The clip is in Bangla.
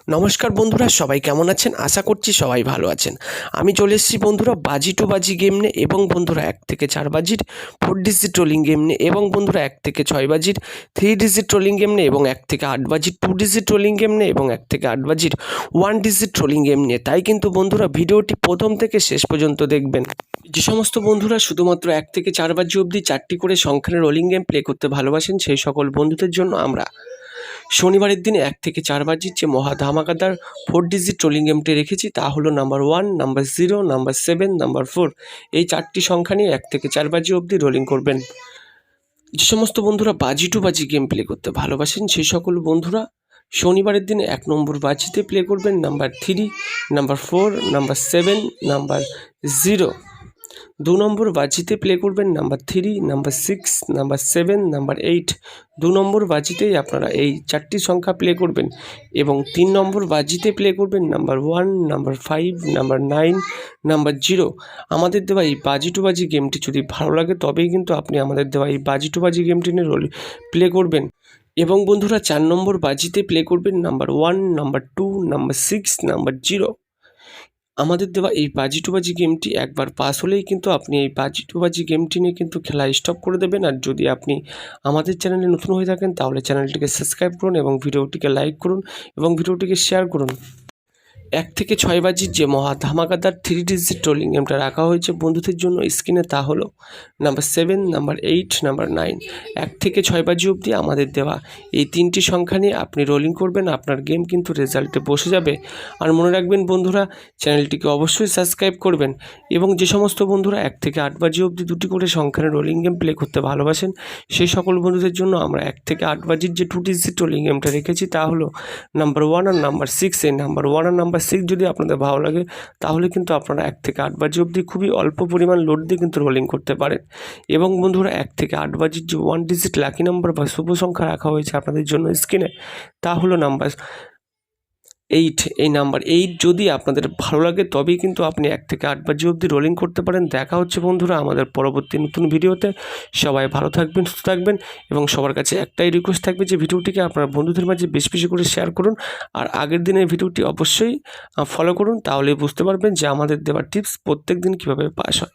নমস্কার বন্ধুরা, সবাই কেমন আছেন? আশা করছি সবাই ভালো আছেন। আমি চলে এসেছি বন্ধুরা বাজি টু বাজি গেম নিয়ে, এবং বন্ধুরা 1 থেকে 4 বাজির 4 ডিজিট রোলিং গেম নিয়ে, এবং বন্ধুরা 1 থেকে 6 বাজির 3 ডিজিট রোলিং গেম নিয়ে, এবং 1 থেকে 8 বাজির 2 ডিজিট রোলিং গেম নিয়ে, এবং 1 থেকে 8 বাজির 1 ডিজিট রোলিং গেম নিয়ে। তাই কিন্তু বন্ধুরা ভিডিওটি প্রথম থেকে শেষ পর্যন্ত দেখবেন। যে সমস্ত বন্ধুরা শুধুমাত্র 1 থেকে 4 বাজি অবধি 4টি করে সংখ্যার রোলিং গেম প্লে করতে ভালোবাসেন, সেই সকল বন্ধুদের জন্য আমরা শনিবারের দিনে 1 থেকে 4 বাজির যে মহা ধামাকাদার 4 ডিজিট রোলিং গেমটি রেখেছি, তা হলো নাম্বার 1, নাম্বার 0, নাম্বার 7, নাম্বার 4। এই 4টি সংখ্যা নিয়ে 1 থেকে 4 বাজি অবধি রোলিং করবেন। যে সমস্ত বন্ধুরা বাজি টু বাজি গেম প্লে করতে ভালোবাসেন, সেই সকল বন্ধুরা শনিবারের দিনে 1 নম্বর বাজিতে প্লে করবেন নাম্বার 3, নাম্বার 4, নাম্বার 7, নাম্বার 0। 2 নম্বর বাজিতে প্লে করবেন নাম্বার 3, নাম্বার 6, নাম্বার 7, নাম্বার 8। 2 নম্বর বাজিতেই আপনারা এই 4টি সংখ্যা প্লে করবেন, এবং 3 নম্বর বাজিতে প্লে করবেন নাম্বার 1, নাম্বার 5, নাম্বার 9, নাম্বার 0। আমাদের দেওয়া এই বাজি টু বাজি গেমটি যদি ভালো লাগে, তবেই কিন্তু আপনি আমাদের দেওয়া এই বাজি টু বাজি গেমটি নিয়ে প্লে করবেন। এবং বন্ধুরা 4 নম্বর বাজিতে প্লে করবেন নাম্বার 1, নাম্বার 2, নাম্বার 6, নাম্বার 0। আমাদের দেওয়া এই বাজি টু বাজি গেমটি একবার পাস হলেই কিন্তু আপনি এই বাজি টু বাজি গেমটি নিয়ে কিন্তু খেলা স্টপ করে দেবেন। আর যদি আপনি আমাদের চ্যানেলে নতুন হয়ে থাকেন, তাহলে চ্যানেলটিকে সাবস্ক্রাইব করুন, এবং ভিডিওটিকে লাইক করুন, এবং ভিডিওটিকে শেয়ার করুন। 1 থেকে 6 বাজির যে মহা ধামাকাদার 3 ডিজিট রোলিং গেমটা রাখা হয়েছে বন্ধুদের জন্য স্ক্রিনে, তা হলো নাম্বার 7, নাম্বার 8, নাম্বার 9। 1 থেকে 6 বাজি অবধি আমাদের দেওয়া এই 3টি সংখ্যা নিয়ে আপনি রোলিং করবেন, আপনার গেম কিন্তু রেজাল্টে বসে যাবে। আর মনে রাখবেন বন্ধুরা, চ্যানেলটিকে অবশ্যই সাবস্ক্রাইব করবেন। এবং যে সমস্ত বন্ধুরা 1 থেকে 8 বাজি অবধি 2টি করে সংখ্যার রোলিং গেম প্লে করতে ভালোবাসেন, সেই সকল বন্ধুদের জন্য আমরা 1 থেকে 8 বাজির যে 2 ডিজিট রোলিং গেমটা রেখেছি, তা হলো নাম্বার 1 আর নাম্বার 6। এই নাম্বার 1 আর নাম্বার 6 যদি আপনাদের ভালো লাগে, তাহলে কিন্তু আপনারা 1 থেকে 8 বাজি অবধি খুবই অল্প পরিমাণ লোড দিয়ে কিন্তু রোলিং করতে পারেন। এবং বন্ধুরা 1 থেকে 8 বাজির যে 1 ডিজিট লাকি নাম্বার বা শুভ সংখ্যা রাখা হয়েছে আপনাদের জন্য স্ক্রিনে, তা হলো নাম্বার 8। এই নাম্বার 8 যদি আপনাদের ভালো লাগে, তবেই কিন্তু আপনি 1 থেকে 8 বাজি অবধি রোলিং করতে পারেন। দেখা হচ্ছে বন্ধুরা আমাদের পরবর্তী নতুন ভিডিওতে। সবাই ভালো থাকবেন, সুস্থ থাকবেন, এবং সবার কাছে একটাই রিকোয়েস্ট থাকবে যে ভিডিওটিকে আপনার বন্ধুদের মাঝে বেশি বেশি করে শেয়ার করুন। আর আগের দিনের ভিডিওটি অবশ্যই ফলো করুন, তাহলেই বুঝতে পারবেন যে আমাদের দেওয়া টিপস প্রত্যেক দিন কীভাবে পাস হয়।